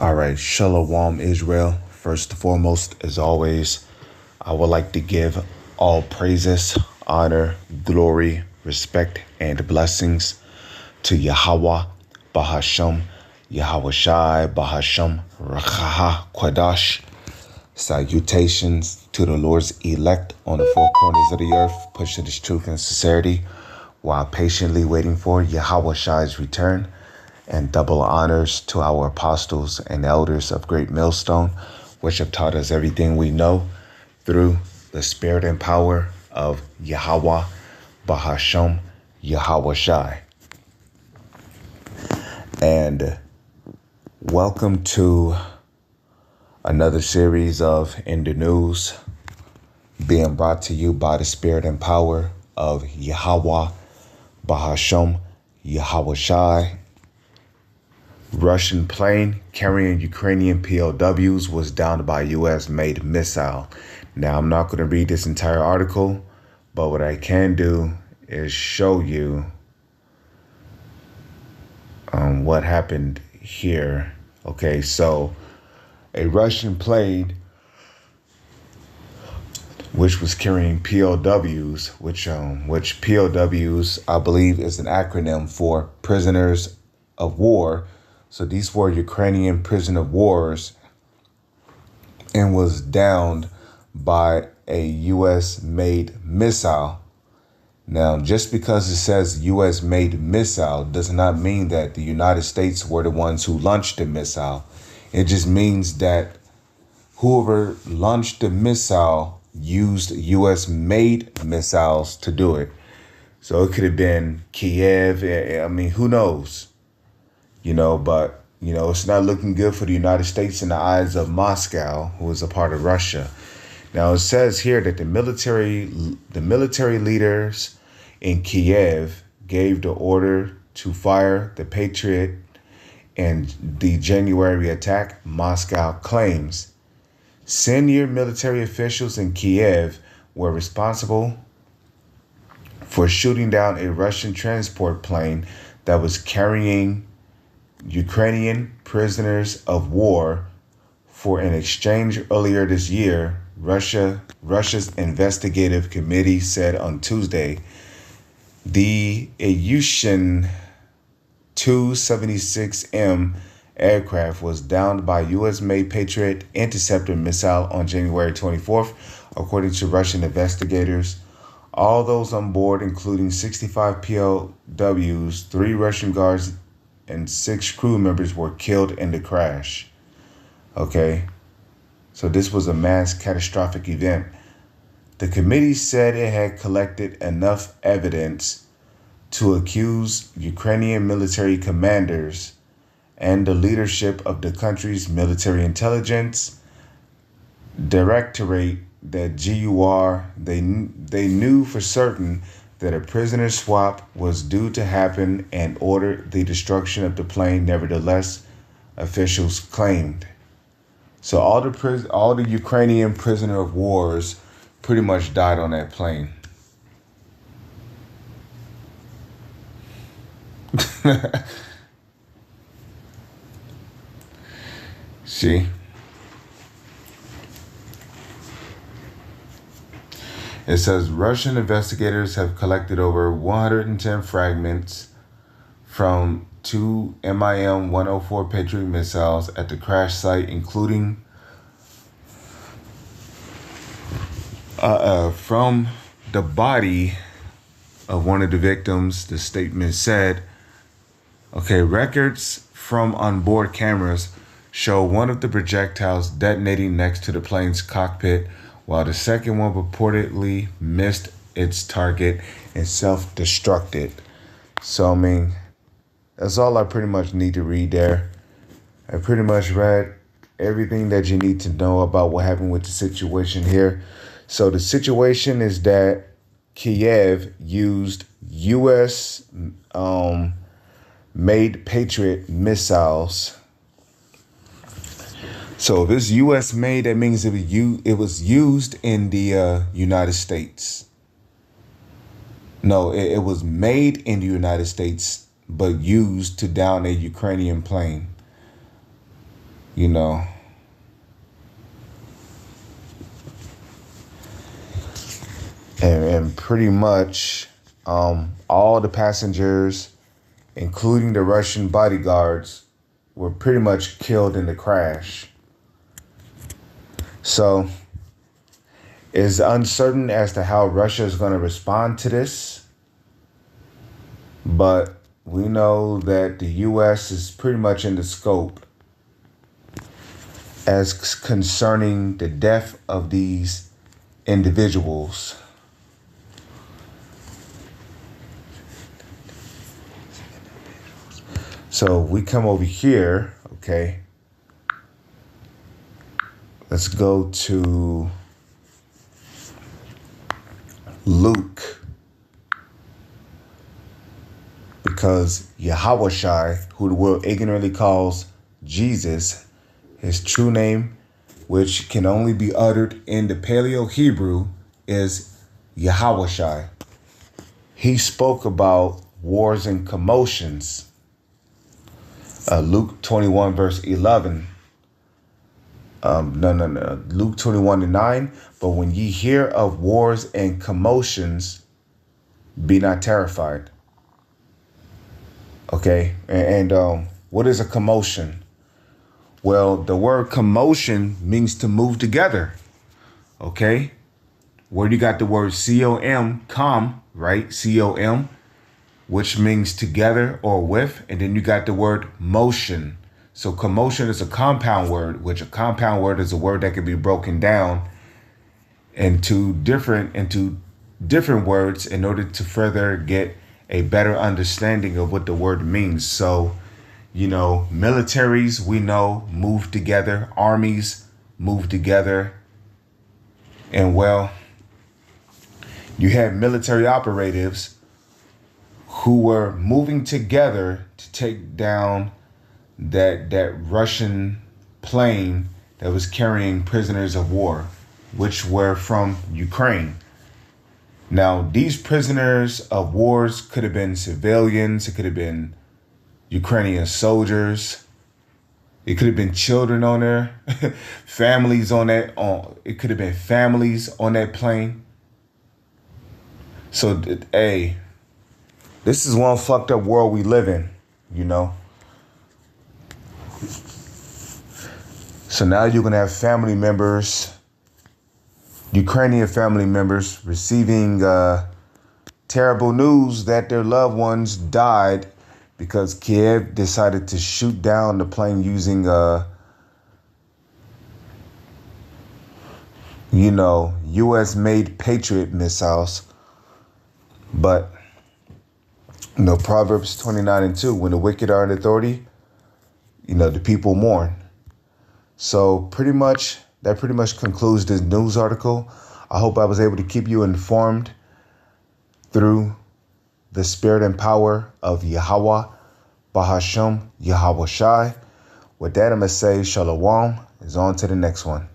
All right, Shalom Israel. First and foremost, as always, I would like to give all praises, honor, glory, respect, and blessings to Yahweh, Bahasham, Yahweh Shai, Bahasham, Rachaha, Kwadash. Salutations to the Lord's elect on the four corners of the earth, pushing His truth and sincerity while patiently waiting for Yahweh Shai's return. And double honors to our apostles and elders of Great Millstone, which have taught us everything we know through the spirit and power of Yahweh, Bahasham, Yahweh Shai. And welcome to another series of In the News, being brought to you by the spirit and power of Yahweh, Bahasham, Yahweh Shai. Russian plane carrying Ukrainian POWs was downed by U.S.-made missile. Now, I'm not going to read this entire article, but what I can do is show you what happened here. Okay, so a Russian plane, which was carrying POWs, which POWs, I believe, is an acronym for prisoners of war. So these were Ukrainian prisoner of wars, and was downed by a U.S.-made missile. Now, just because it says U.S.-made missile does not mean that the United States were the ones who launched the missile. It just means that whoever launched the missile used U.S.-made missiles to do it. So it could have been Kiev. I mean, who knows? But it's not looking good for the United States in the eyes of Moscow, who is a part of Russia. Now, it says here that the military leaders in Kiev gave the order to fire the Patriot in the January attack, Moscow claims. Senior military officials in Kiev were responsible for shooting down a Russian transport plane that was carrying Ukrainian prisoners of war for an exchange earlier this year, Russia's investigative committee said on Tuesday. The Ilyushin Tu-76M aircraft was downed by U.S.-made Patriot interceptor missile on January 24th, according to Russian investigators. All those on board, including 65 POWs, 3 Russian guards, and 6 crew members, were killed in the crash. Okay, so this was a mass catastrophic event. The committee said it had collected enough evidence to accuse Ukrainian military commanders and the leadership of the country's military intelligence directorate that GUR, they knew for certain that a prisoner swap was due to happen and ordered the destruction of the plane. Nevertheless, officials claimed. So all the Ukrainian prisoner of wars pretty much died on that plane. See? It says Russian investigators have collected over 110 fragments from 2 MIM-104 Patriot missiles at the crash site, including from the body of one of the victims. The statement said, records from onboard cameras show one of the projectiles detonating next to the plane's cockpit, while the second one reportedly missed its target and self-destructed. So, I mean, that's all I pretty much need to read there. I pretty much read everything that you need to know about what happened with the situation here. So the situation is that Kiev used U.S. made Patriot missiles. So if it's U.S. made, that means it was used in the United States. No, it was made in the United States, but used to down a Ukrainian plane. you know. And pretty much all the passengers, including the Russian bodyguards, were pretty much killed in the crash. So it's uncertain as to how Russia is going to respond to this. But we know that the U.S. is pretty much in the scope as concerning the death of these individuals. So we come over here, okay. Let's go to Luke. Because Yahweh, who the world ignorantly calls Jesus, his true name, which can only be uttered in the Paleo Hebrew, is Yahweh. He spoke about wars and commotions. Luke 21 verse 11. Luke 21:9. But when ye hear of wars and commotions, be not terrified. Okay, and what is a commotion? Well, the word commotion means to move together. Okay, where you got the word com, right? Com, which means together or with, and then you got the word motion. So commotion is a compound word, which a compound word is a word that can be broken down into different words in order to further get a better understanding of what the word means. So, you know, militaries, we know, move together. Armies move together. And well, you had military operatives who were moving together to take down that Russian plane that was carrying prisoners of war, which were from Ukraine. Now, these prisoners of wars could have been civilians. It could have been Ukrainian soldiers. It could have been children on there, families on that. It could have been families on that plane. So, hey, this is one fucked up world we live in, you know. So now you're going to have family members, Ukrainian family members, receiving terrible news that their loved ones died because Kiev decided to shoot down the plane using, U.S.-made Patriot missiles. But, you know, Proverbs 29:2, when the wicked are in authority, you know, the people mourn. So that pretty much concludes this news article. I hope I was able to keep you informed through the spirit and power of Yahweh, Bahashem, Yahweh Shai. With that, I'm going to say shalom. Is on to the next one.